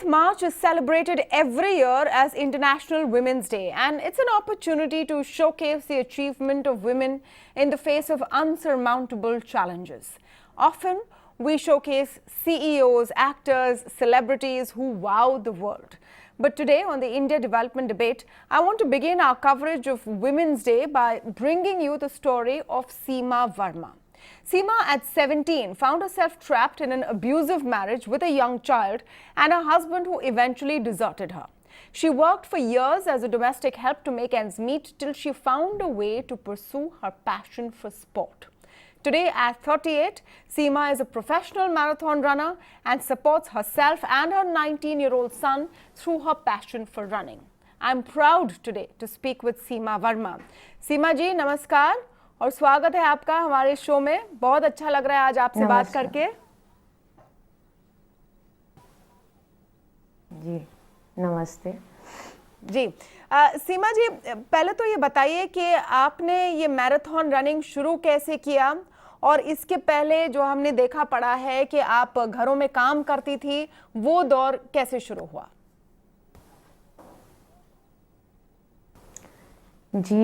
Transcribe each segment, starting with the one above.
March is celebrated every year as International Women's Day, and it's an opportunity to showcase the achievement of women in the face of unsurmountable challenges. Often, we showcase CEOs, actors, celebrities who wow the world. But today on the India Development Debate, I want to begin our coverage of Women's Day by bringing you the story of Seema Verma. Seema, at 17, found herself trapped in an abusive marriage with a young child and a husband who eventually deserted her. She worked for years as a domestic help to make ends meet till she found a way to pursue her passion for sport. Today, at 38, Seema is a professional marathon runner and supports herself and her 19-year-old son through her passion for running. I'm proud today to speak with Seema Verma. Seema ji, namaskar. और स्वागत है आपका हमारे show में। बहुत अच्छा लग रहा है आज आपसे बात करके। जी नमस्ते जी। सीमा जी, पहले तो ये बताइए कि आपने ये मैराथन रनिंग शुरू कैसे किया, और इसके पहले जो हमने देखा पड़ा है कि आप घरों में काम करती थी, वो दौर कैसे शुरू हुआ? जी,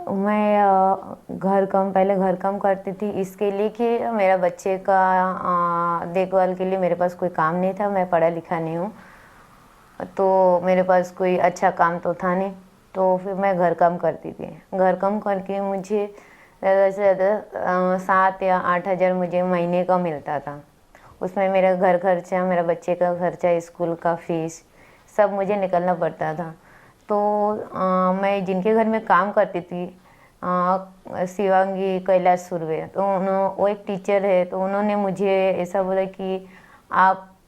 मैं पहले घर काम करती थी, इसके लिए कि मेरा बच्चे का देखभाल के लिए मेरे पास कोई काम नहीं था। मैं पढ़ा लिखा नहीं हूँ, तो मेरे पास कोई अच्छा काम तो था नहीं, तो फिर मैं घर काम करती थी। घर काम करके मुझे ज़्यादा से ज़्यादा 7 या 8 हज़ार मुझे महीने का मिलता था। उसमें मेरा घर खर्चा, मेरा बच्चे का खर्चा, स्कूल का फीस सब मुझे निकलना पड़ता था। तो मैं जिनके घर में काम करती थी, शिवांगी कैलाश सुर्वे, तो वो एक टीचर है, तो उन्होंने मुझे ऐसा बोला कि आप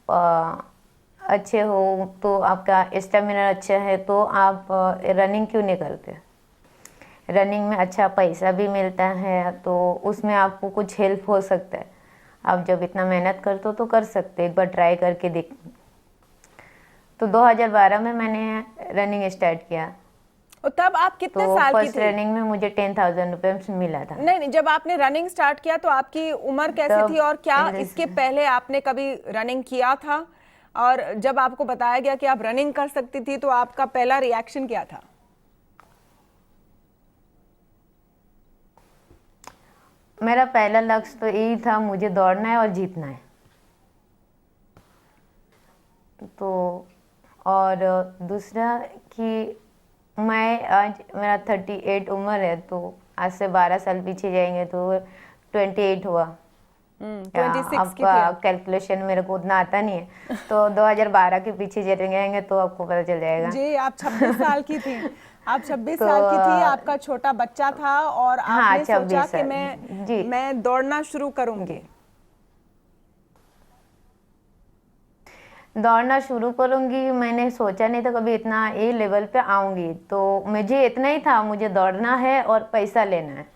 अच्छे हो, तो आपका स्टेमिना अच्छा है, तो आप रनिंग क्यों नहीं करते? रनिंग में अच्छा पैसा भी मिलता है, तो उसमें आपको कुछ हेल्प हो सकता है। आप जब इतना मेहनत करते हो तो कर सकते, एक बार ट्राई करके देख। तो 2012 में मैंने रनिंग स्टार्ट किया। और तब आप कितने साल की थी? फर्स्ट रनिंग में मुझे 10,000 रुपये मिला था। नहीं, जब आपने रनिंग स्टार्ट किया तो आपकी उम्र कैसी थी, और क्या इसके पहले आपने कभी रनिंग किया था? और जब आपको बताया गया कि आप रनिंग कर सकती थी, तो आपका पहला रिएक्शन क्या था? मेरा पहला लक्ष्य तो यही था, मुझे दौड़ना है और जीतना है। तो और दूसरा कि मैं आज मेरा 38 उम्र है, तो आज से 12 साल पीछे जाएंगे तो 28 हुआ। 26 की आपका कैलकुलेशन मेरे को उतना आता नहीं है, तो 2012 के पीछे जाएंगे तो आपको पता चल जाएगा। जी, आप 26 साल की थी। आप 26 साल की थी, आपका छोटा बच्चा था, और आपने सोचा कि मैं दौड़ना शुरू करूंगी। दौड़ना शुरू करूंगी, मैंने सोचा नहीं था कभी इतना ये लेवल पे आऊंगी। तो मुझे इतना ही था, मुझे दौड़ना है और पैसा लेना है,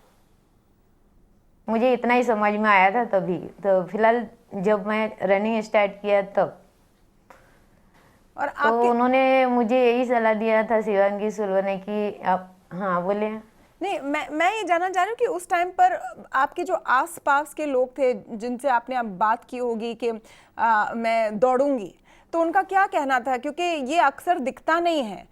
मुझे इतना ही समझ में आया था तभी। तो फिलहाल जब मैं रनिंग स्टार्ट किया तब, और तो उन्होंने मुझे यही सलाह दिया था, शिवांगी सुरवे ने, कि आप हाँ बोले। नहीं, मैं ये जानना चाह रही हूँ कि उस टाइम पर आपके जो आसपास के लोग थे जिनसे आपने अब बात की होगी कि मैं दौड़ूंगी, तो उनका क्या कहना था? क्योंकि ये अक्सर दिखता नहीं है।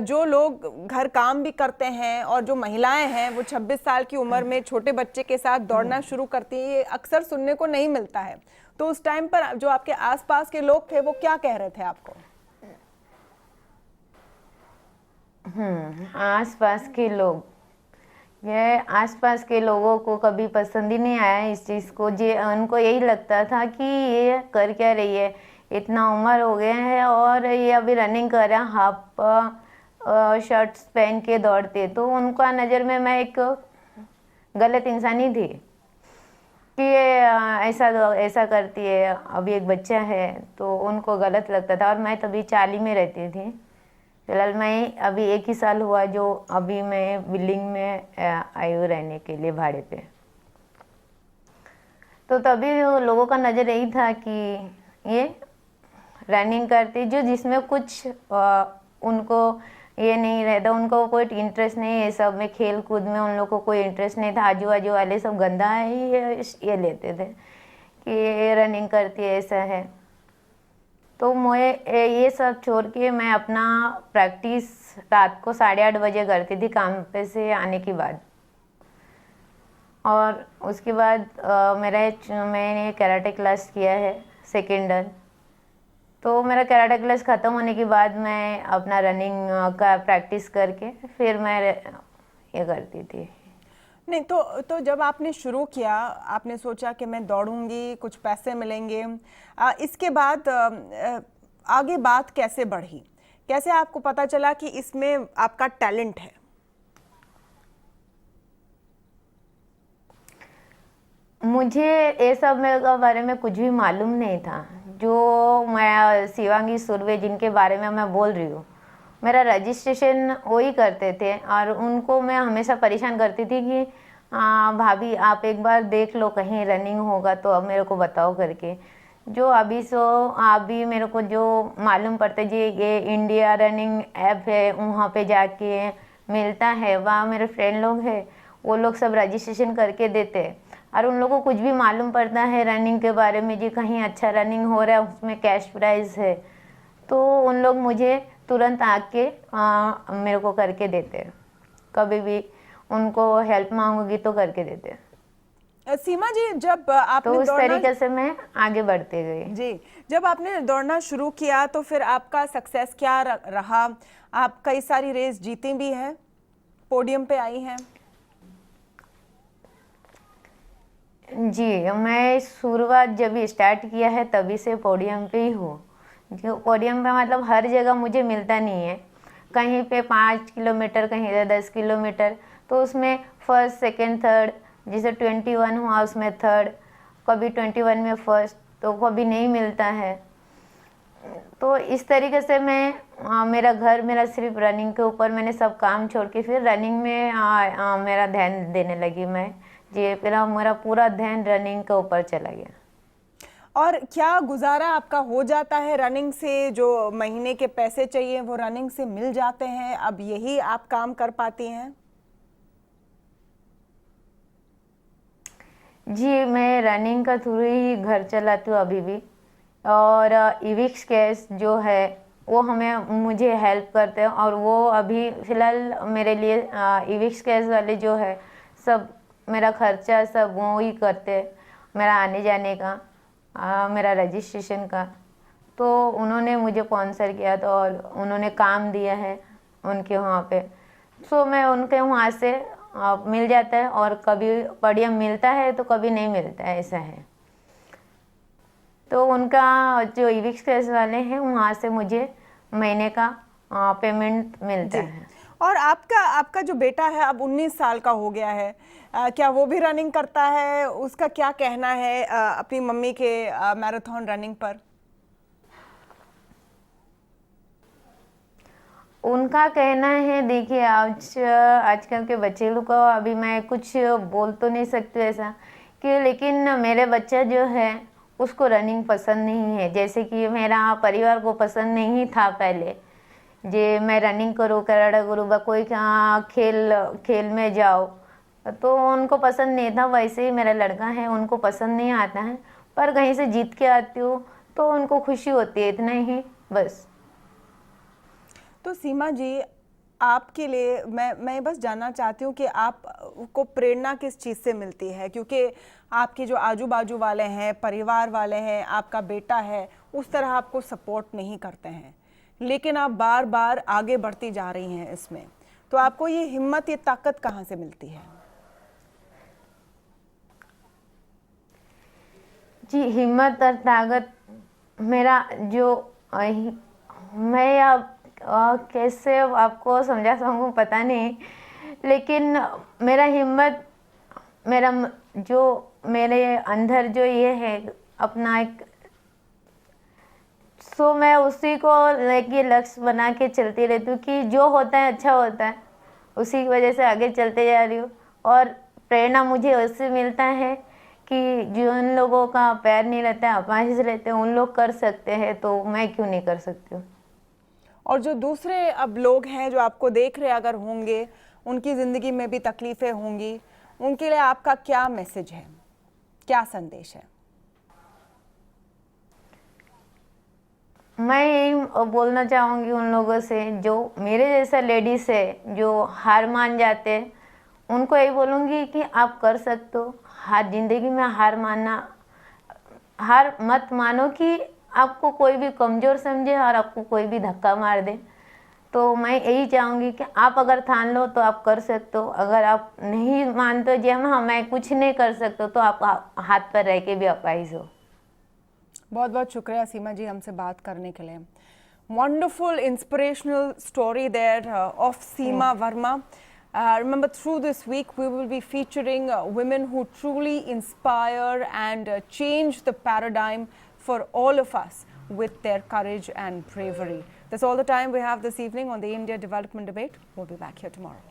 जो लोग घर काम भी करते हैं और जो महिलाएं हैं वो 26 साल की उम्र में छोटे बच्चे के साथ दौड़ना शुरू करती हैं, ये अक्सर सुनने को नहीं मिलता है। तो उस टाइम पर जो आपके आसपास के लोग थे वो क्या कह रहे थे आपको? आसपास के लोग, ये आसपास के लोगों को कभी पसंद ही नहीं आया इस चीज़ को। उनको यही लगता था कि ये कर क्या रही है, इतना उम्र हो गया है और ये अभी रनिंग कर रहा है, हाफ शर्ट्स पहन के दौड़ते। तो उनका नज़र में मैं एक गलत इंसान ही थी कि ये ऐसा करती है, अभी एक बच्चा है, तो उनको गलत लगता था। और मैं तभी चाली में रहती थी। फिलहाल मैं अभी 1 ही साल हुआ जो अभी मैं बिल्डिंग में आई हूँ रहने के लिए भाड़े पे। तो तभी लोगों का नज़र यही था कि ये रनिंग करती जो जिसमें कुछ उनको ये नहीं रहता, उनको कोई इंटरेस्ट नहीं है सब में, खेल कूद में उन लोगों को कोई इंटरेस्ट नहीं था। आजू बाजू वाले सब गंदा ही ये लेते थे कि ये रनिंग करती है, ऐसा है। तो मैं ये सब छोड़ के मैं अपना प्रैक्टिस रात को 8:30 बजे करती थी काम पे से आने के बाद। और उसके बाद मैंने कराटे क्लास किया है सेकेंडर। तो मेरा कराटे क्लास ख़त्म होने के बाद मैं अपना रनिंग का प्रैक्टिस करके फिर मैं ये करती थी। नहीं तो जब आपने शुरू किया, आपने सोचा कि मैं दौड़ूंगी, कुछ पैसे मिलेंगे, इसके बाद आगे बात कैसे बढ़ी? कैसे आपको पता चला कि इसमें आपका टैलेंट है? मुझे ये सब के बारे में कुछ भी मालूम नहीं था। जो मैं शिवांगी सुरवे जिनके बारे में मैं बोल रही हूँ, मेरा रजिस्ट्रेशन वही करते थे और उनको मैं हमेशा परेशान करती थी कि भाभी आप एक बार देख लो, कहीं रनिंग होगा तो अब मेरे को बताओ करके। जो अभी मेरे को जो मालूम पड़ता है, ये इंडिया रनिंग ऐप है, वहाँ पे जाके मिलता है। वहाँ मेरे फ्रेंड लोग हैं, वो लोग सब रजिस्ट्रेशन करके देते हैं और उन लोगों को कुछ भी मालूम पड़ता है रनिंग के बारे में, जी कहीं अच्छा रनिंग हो रहा है उसमें कैश प्राइज है, तो उन लोग मुझे तुरंत आके मेरे को करके देते हैं। कभी भी उनको हेल्प मांगूंगी तो करके देते हैं। सीमा जी, जब आपने तो उस तरीके से मैं आगे बढ़ते गई। जी, जब आपने दौड़ना शुरू किया तो फिर आपका सक्सेस क्या रहा? आप कई सारी रेस जीती भी हैं, पोडियम पे आई हैं। जी, मैं शुरुआत जब स्टार्ट किया है तभी से पोडियम पे ही हूँ। जो पोडियम पे मतलब हर जगह मुझे मिलता नहीं है, कहीं पे 5 किलोमीटर, कहीं 10 किलोमीटर, तो उसमें फर्स्ट सेकंड थर्ड, जैसे 21 हुआ उसमें थर्ड, कभी 21 में फर्स्ट, तो कभी नहीं मिलता है। तो इस तरीके से मेरा सिर्फ रनिंग के ऊपर, मैंने सब काम छोड़ के फिर रनिंग में मेरा ध्यान देने लगी मैं। जी, फिर मेरा पूरा ध्यान रनिंग के ऊपर चला गया। और क्या गुजारा आपका हो जाता है रनिंग से? जो महीने के पैसे चाहिए वो रनिंग से मिल जाते हैं? अब यही आप काम कर पाती हैं? जी, मैं रनिंग का थ्रू ही घर चलाती हूँ अभी भी। और इविक्स कैश जो है वो मुझे हेल्प करते हैं, और वो अभी फ़िलहाल मेरे लिए इविक्स कैश वाले जो है सब मेरा खर्चा सब वो ही करते हैं, मेरा आने जाने का, मेरा रजिस्ट्रेशन का। तो उन्होंने मुझे स्पॉन्सर किया था और उन्होंने काम दिया है उनके वहाँ पे। सो मैं उनके वहाँ से मिल जाता है, और कभी पडियम मिलता है तो कभी नहीं मिलता है, ऐसा है। तो उनका जो इविक्स कैश वाले हैं वहाँ से मुझे महीने का पेमेंट मिलता है। और आपका जो बेटा है अब 19 साल का हो गया है, क्या वो भी रनिंग करता है? उसका क्या कहना है अपनी मम्मी के मैराथन रनिंग पर? उनका कहना है, देखिए आजकल के बच्चे लोग को अभी मैं कुछ बोल तो नहीं सकती ऐसा कि, लेकिन मेरे बच्चा जो है उसको रनिंग पसंद नहीं है, जैसे कि मेरा परिवार को पसंद नहीं था पहले जे मैं रनिंग करूँ, कराटा करूँ, कोई खेल में जाओ, तो उनको पसंद नहीं था। वैसे ही मेरा लड़का है, उनको पसंद नहीं आता है, पर कहीं से जीत के आती हूँ तो उनको खुशी होती है, इतना ही बस। तो सीमा जी, आपके लिए मैं बस जानना चाहती हूँ कि आपको प्रेरणा किस चीज़ से मिलती है? क्योंकि आपके जो आजू बाजू वाले हैं, परिवार वाले हैं, आपका बेटा है, उस तरह आपको सपोर्ट नहीं करते हैं, लेकिन आप बार बार आगे बढ़ती जा रही हैं इसमें, तो आपको ये हिम्मत, ये ताकत कहाँ से मिलती है? जी, हिम्मत और ताकत मेरा जो मैं अब कैसे आपको समझा सकूँ पता नहीं, लेकिन मेरा हिम्मत, जो मेरे अंदर जो ये है अपना एक, सो मैं उसी को लेके लक्ष्य बना के चलती रहती हूँ कि जो होता है अच्छा होता है, उसी की वजह से आगे चलते जा रही हूँ। और प्रेरणा मुझे उससे मिलता है कि जिन लोगों का पैर नहीं रहता है, अपाहिज रहते हैं, उन लोग कर सकते हैं, तो मैं क्यों नहीं कर सकती हूँ। और जो दूसरे अब लोग हैं जो आपको देख रहे अगर होंगे, उनकी ज़िंदगी में भी तकलीफ़ें होंगी, उनके लिए आपका क्या मैसेज है, क्या संदेश है? मैं यही बोलना चाहूँगी उन लोगों से जो मेरे जैसा लेडीज़ है जो हार मान जाते हैं, उनको यही बोलूँगी कि आप कर सकते हो। हार ज़िंदगी में हार मत मानो कि आपको कोई भी कमज़ोर समझे और आपको कोई भी धक्का मार दे। तो मैं यही चाहूँगी कि आप अगर ठान लो तो आप कर सकते हो। अगर आप नहीं मानते जी हाँ मैं कुछ नहीं कर सकते, तो आप हाथ पर रह के भी अपाहिज हो। बहुत बहुत शुक्रिया सीमा जी हमसे बात करने के लिए। Wonderful inspirational story there of Seema Verma. Remember, through this week we will be featuring women who truly inspire and change the paradigm for all of us with their courage and bravery. That's all the time we have this evening on the India Development Debate. We'll be back here tomorrow.